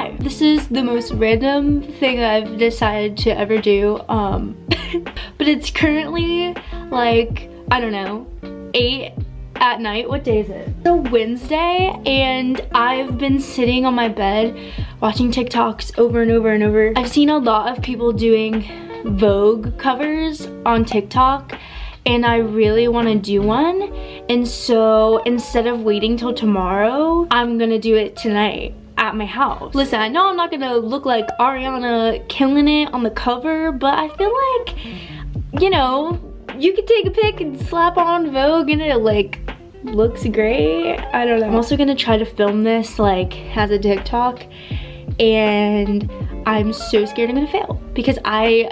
Hi. This is the most random thing I've decided to ever do. But it's currently like, I don't know, 8 at night. What day is it? It's a Wednesday, and I've been sitting on my bed watching TikToks over and over and over. I've seen a lot of people doing Vogue covers on TikTok, and I really want to do one. And so instead of waiting till tomorrow, I'm gonna do it tonight at my house. Listen, I know I'm not gonna look like Ariana killing it on the cover, but I feel like, you know, you could take a pic and slap on Vogue and it like looks great. I don't know. I'm also gonna try to film this like as a TikTok, and I'm so scared I'm gonna fail because I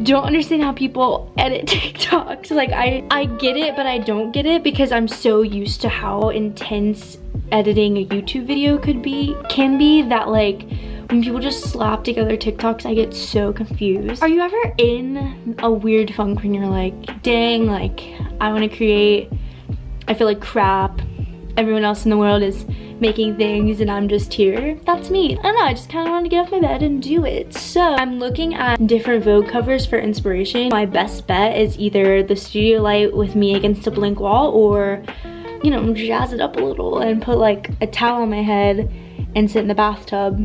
don't understand how people edit TikToks. Like I get it, but I don't get it because I'm so used to how intense editing a YouTube video can be that like when people just slap together TikToks, I get so confused. Are you ever in a weird funk when you're like, dang, like I want to create, I feel like crap, everyone else in the world is making things and I'm just here? That's me. I don't know, I just kind of wanted to get off my bed and do it. So I'm looking at different Vogue covers for inspiration. My best bet is either the studio light with me against a blank wall, or, you know, jazz it up a little and put like a towel on my head and sit in the bathtub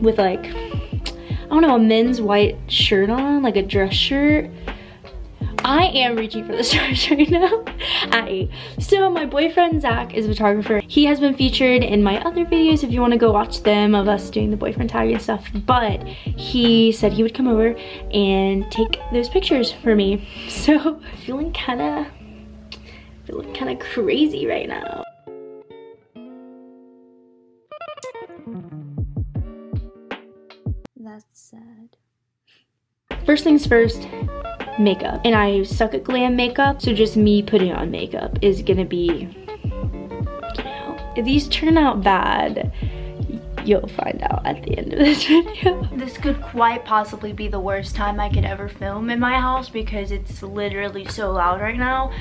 with like, I don't know, a men's white shirt on, like a dress shirt. I am reaching for the stars right now. So my boyfriend Zach is a photographer. He has been featured in my other videos if you want to go watch them, of us doing the boyfriend tag and stuff, but he said he would come over and take those pictures for me. So feeling kind of crazy right now. That's sad. First things first, makeup. And I suck at glam makeup, so just me putting on makeup is gonna be, you know, if these turn out bad, you'll find out at the end of this video. This could quite possibly be the worst time I could ever film in my house because it's literally so loud right now.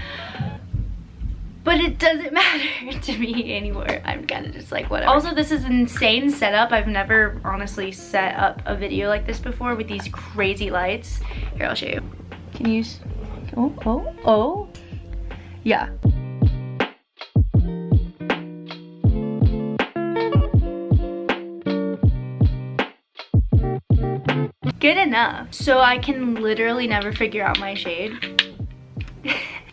But it doesn't matter to me anymore. I'm kind of just like, whatever. Also, this is an insane setup. I've never honestly set up a video like this before with these crazy lights. Here, I'll show you. Can you use, oh. Yeah. Good enough. So I can literally never figure out my shade.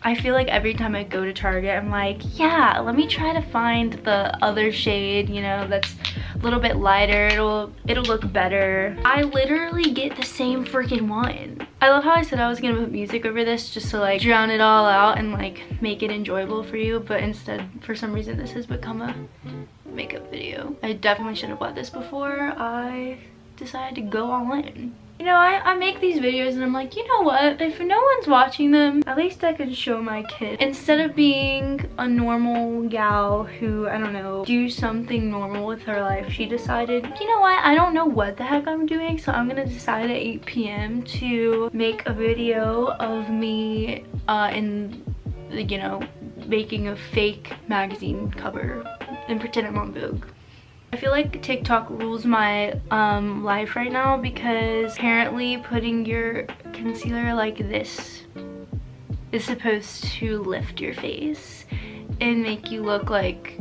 I feel like every time I go to Target, I'm like, yeah, let me try to find the other shade, you know, that's a little bit lighter. It'll look better. I literally get the same freaking one. I love how I said I was gonna put music over this just to like drown it all out and like make it enjoyable for you, but instead, for some reason, this has become a makeup video. I definitely should have bought this before I decided to go all in. You know, I make these videos and I'm like, you know what? If no one's watching them, at least I can show my kid. Instead of being a normal gal who, I don't know, do something normal with her life, she decided, you know what? I don't know what the heck I'm doing, so I'm gonna decide at 8 p.m. to make a video of me in, you know, making a fake magazine cover and pretend I'm on Vogue. I feel like TikTok rules my life right now because apparently putting your concealer like this is supposed to lift your face and make you look like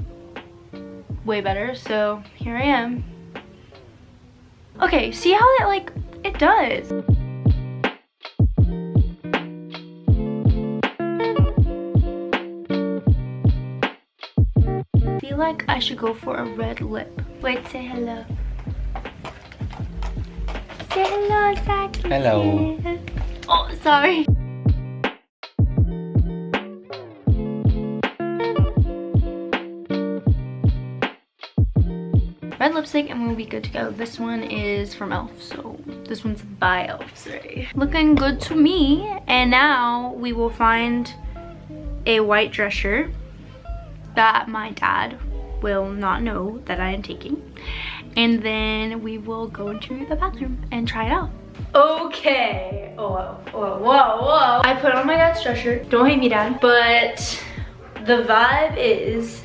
way better. So here I am. Okay, see how it like, it does. I feel like I should go for a red lip. Wait, say hello. Say hello, Zach. Hello. Oh, sorry. Red lipstick and we'll be good to go. This one is from e.l.f. so this one's by e.l.f. sorry. Looking good to me. And now we will find a white dress shirt that my dad will not know that I am taking, and then we will go into the bathroom and try it out. Okay. Whoa. I put on my dad's dress shirt. Don't hate me, Dad. But the vibe is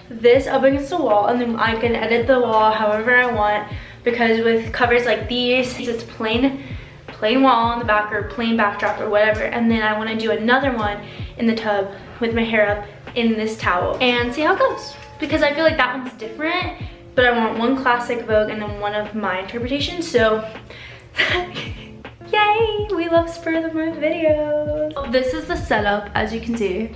this up against the wall, and then I can edit the wall however I want. because with covers like these, it's plain wall on the back or plain backdrop or whatever, and then I want to do another one in the tub with my hair up in this towel and see how it goes, because I feel like that one's different, but I want one classic Vogue and then one of my interpretations. So yay, we love spur of the moment videos. This is the setup, as you can see,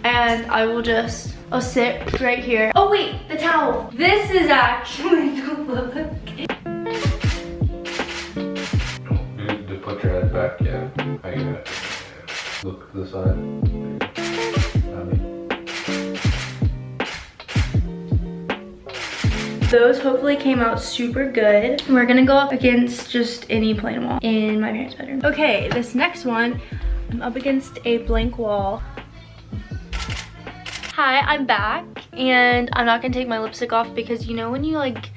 and I'll sit right here. Oh wait, the towel. This is actually the look. To put your head back, yeah. How you got it? Look to the side. Those hopefully came out super good. We're gonna go up against just any plain wall in my parents' bedroom. Okay, this next one, I'm up against a blank wall. Hi, I'm back, and I'm not gonna take my lipstick off because you know when you like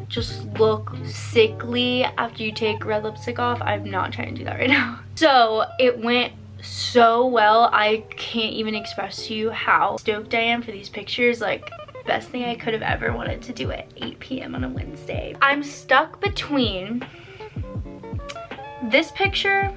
just look sickly after you take red lipstick off? I'm not trying to do that right now. So it went so well. I can't even express to you how stoked I am for these pictures. Like, best thing I could have ever wanted to do at 8 p.m. on a Wednesday. I'm stuck between this picture,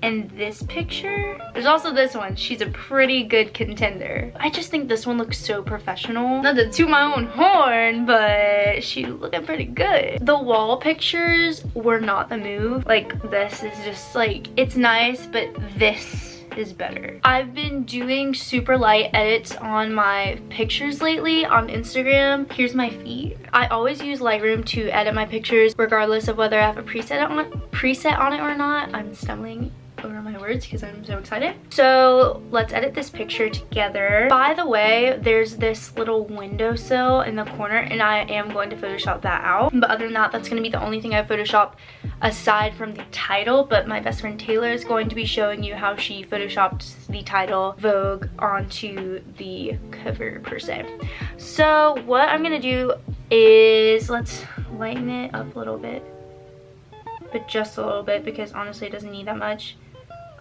and this picture. There's also this one. She's a pretty good contender. I just think this one looks so professional. Not to toot my own horn, but she's looking pretty good. The wall pictures were not the move. Like, this is just like, it's nice, but this is better. I've been doing super light edits on my pictures lately on Instagram. Here's my feed. I always use Lightroom to edit my pictures regardless of whether I have a preset on it or not. I'm stumbling over my words because I'm so excited. So let's edit this picture together. By the way, there's this little windowsill in the corner and I am going to Photoshop that out. But other than that, that's gonna be the only thing I Photoshopped aside from the title. But my best friend Taylor is going to be showing you how she Photoshopped the title Vogue onto the cover per se. So what I'm gonna do is, let's lighten it up a little bit, but just a little bit, because honestly it doesn't need that much.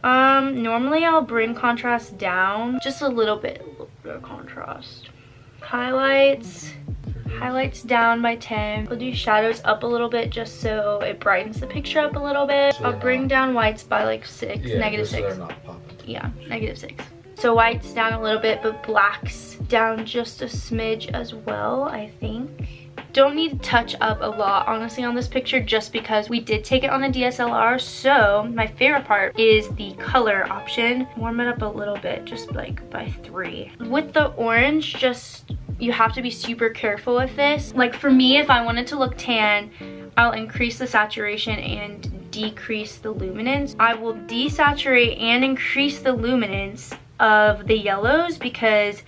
Normally I'll bring contrast down just a little bit of contrast. Highlights down by 10. I'll do shadows up a little bit just so it brightens the picture up a little bit. So I'll bring down whites by like 6, yeah, -6. Yeah, -6. So whites down a little bit, but blacks down just a smidge as well, I think. Don't need to touch up a lot honestly on this picture, just because we did take it on a DSLR. So my favorite part is the color option. Warm it up a little bit, just like by 3. With the orange, just, you have to be super careful with this. Like for me, if I wanted to look tan, I'll increase the saturation and decrease the luminance. I will desaturate and increase the luminance of the yellows because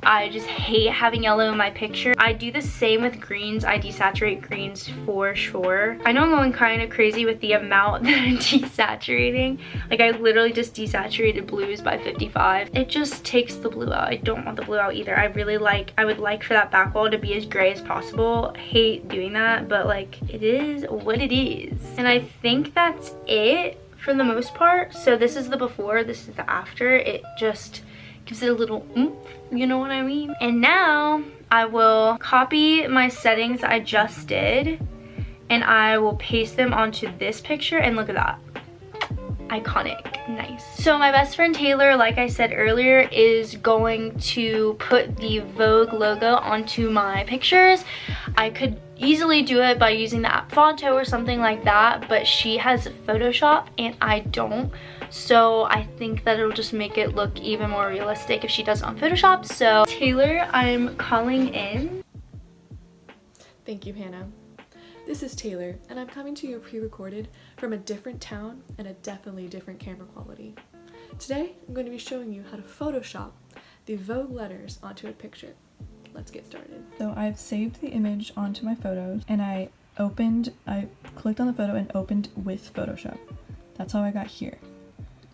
I just hate having yellow in my picture. I do the same with greens. I desaturate greens for sure. I know I'm going kind of crazy with the amount that I'm desaturating. Like, I literally just desaturated blues by 55. It just takes the blue out. I don't want the blue out either. I would like for that back wall to be as gray as possible. I hate doing that, but like, it is what it is. And I think that's it for the most part. So this is the before, this is the after. It just gives it a little oomph, you know what I mean? And now I will copy my settings I just did and I will paste them onto this picture, and look at that. Iconic. Nice. So my best friend Taylor, like I said earlier, is going to put the Vogue logo onto my pictures. I could easily do it by using the app Fonto or something like that, but she has Photoshop and I don't. So I think that it'll just make it look even more realistic if she does it on Photoshop. So Taylor, I'm calling in. Thank you, Hannah. This is Taylor, and I'm coming to you pre-recorded from a different town and a definitely different camera quality. Today, I'm going to be showing you how to Photoshop the Vogue letters onto a picture. Let's get started. So I've saved the image onto my photos, and I clicked on the photo and opened with Photoshop. That's how I got here.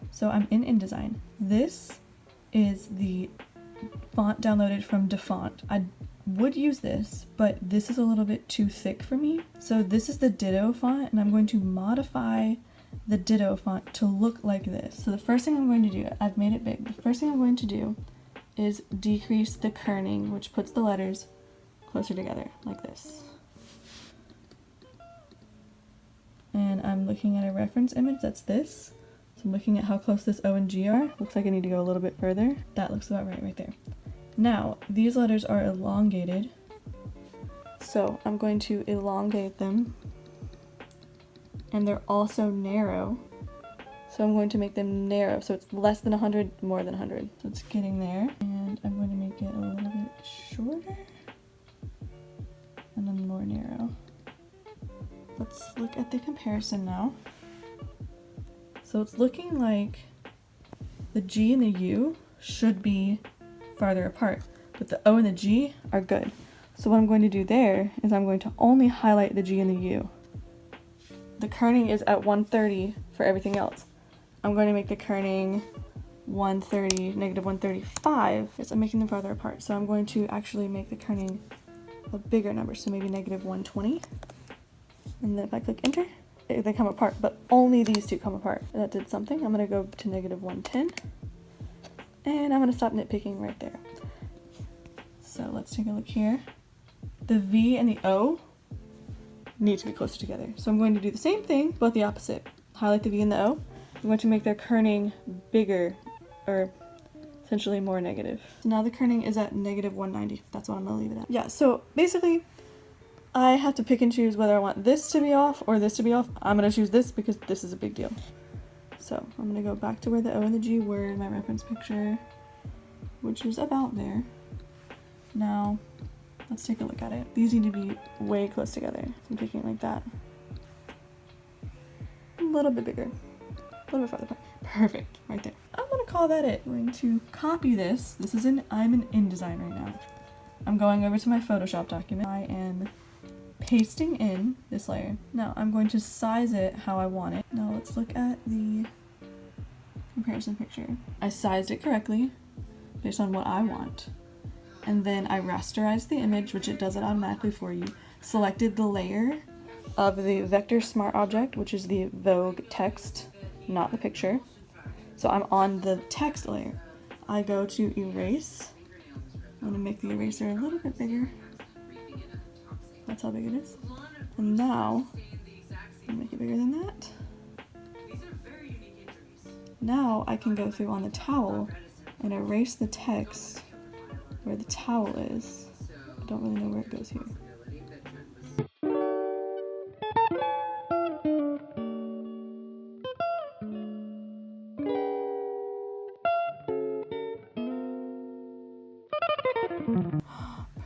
So I'm in InDesign. This is the font downloaded from DaFont. I would use this, but this is a little bit too thick for me. So this is the Ditto font, and I'm going to modify the Ditto font to look like this. So the first thing I'm going to do, I've made it big. The first thing I'm going to do is decrease the kerning, which puts the letters closer together, like this. And I'm looking at a reference image, that's this. So I'm looking at how close this O and G are. Looks like I need to go a little bit further. That looks about right there. Now, these letters are elongated. So I'm going to elongate them. And they're also narrow. So I'm going to make them narrow. So it's less than 100, more than 100. So it's getting there. And I'm going to make it a little bit shorter. And then more narrow. Let's look at the comparison now. So it's looking like the G and the U should be farther apart, but the O and the G are good. So what I'm going to do there is I'm going to only highlight the G and the U. The kerning is at 130 for everything else. I'm going to make the kerning 130, negative 135, because I'm making them farther apart. So I'm going to actually make the kerning a bigger number, so maybe negative 120. And then if I click enter, they come apart, but only these two come apart. That did something. I'm gonna go to negative 110. And I'm gonna stop nitpicking right there. So let's take a look here. The V and the O need to be closer together. So I'm going to do the same thing, but the opposite. Highlight the V and the O. I'm going to make their kerning bigger, or essentially more negative. So now the kerning is at negative 190. That's what I'm gonna leave it at. Yeah, so basically, I have to pick and choose whether I want this to be off or this to be off. I'm gonna choose this because this is a big deal. So I'm gonna go back to where the O and the G were in my reference picture, which is about there. Now, let's take a look at it. These need to be way close together. So I'm picking it like that. A little bit bigger, a little bit farther apart. Perfect, right there. I'm gonna call that it. I'm going to copy this. I'm in InDesign right now. I'm going over to my Photoshop document. I am pasting in this layer. Now I'm going to size it how I want it. Now let's look at the comparison picture. I sized it correctly based on what I want. And then I rasterized the image, which it does it automatically for you. Selected the layer of the vector smart object, which is the Vogue text, not the picture. So I'm on the text layer. I go to erase. I'm gonna make the eraser a little bit bigger. That's how big it is. And now, make it bigger than that. Now I can go through on the towel and erase the text where the towel is. I don't really know where it goes here.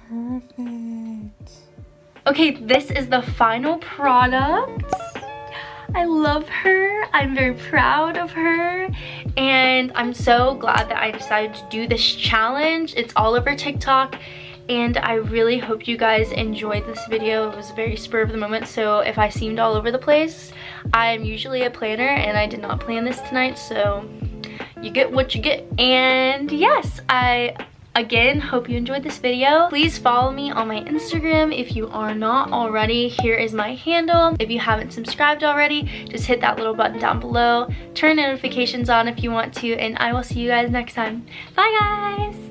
Perfect. Okay, this is the final product. I love her. I'm very proud of her. And I'm so glad that I decided to do this challenge. It's all over TikTok. And I really hope you guys enjoyed this video. It was very spur of the moment. So if I seemed all over the place, I'm usually a planner and I did not plan this tonight. So you get what you get. And yes, again, hope you enjoyed this video. Please follow me on my Instagram if you are not already. Here is my handle. If you haven't subscribed already, just hit that little button down below. Turn notifications on if you want to, and I will see you guys next time. Bye guys!